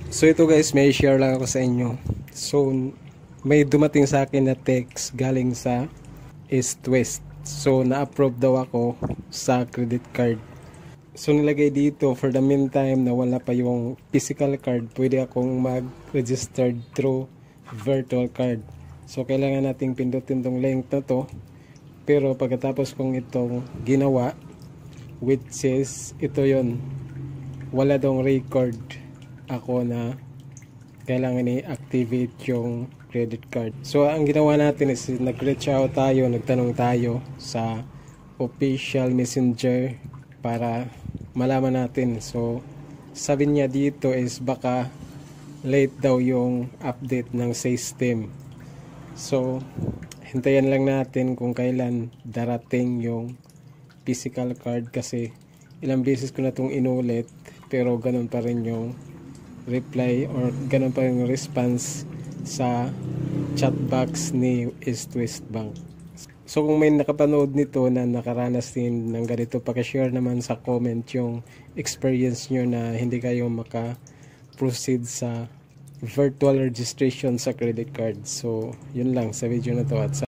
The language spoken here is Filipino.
So ito guys, may share lang ako sa inyo. So may dumating sa akin na text galing sa East West. So na-approve daw ako sa credit card. So nilagay dito, for the meantime na wala pa yung physical card, pwede akong mag-register through virtual card. So kailangan nating pindutin tong link na to. Pero pagkatapos kong itong ginawa, which is ito yon, wala dong record ako na kailangan i-activate yung credit card. So ang ginawa natin is nag-reach out tayo, nagtanong tayo sa official messenger para malaman natin. So sabi niya dito is baka late daw yung update ng system. So hintayin lang natin kung kailan darating yung physical card, kasi ilang beses ko na itong inulit pero ganun pa rin yung reply or ganun pa yung response sa chat box ni East West Bank. So kung may nakapanood nito na nakaranas din ng ganito, pakishare naman sa comment yung experience nyo na hindi kayo maka-proceed sa virtual registration sa credit card. So yun lang sa video na to, at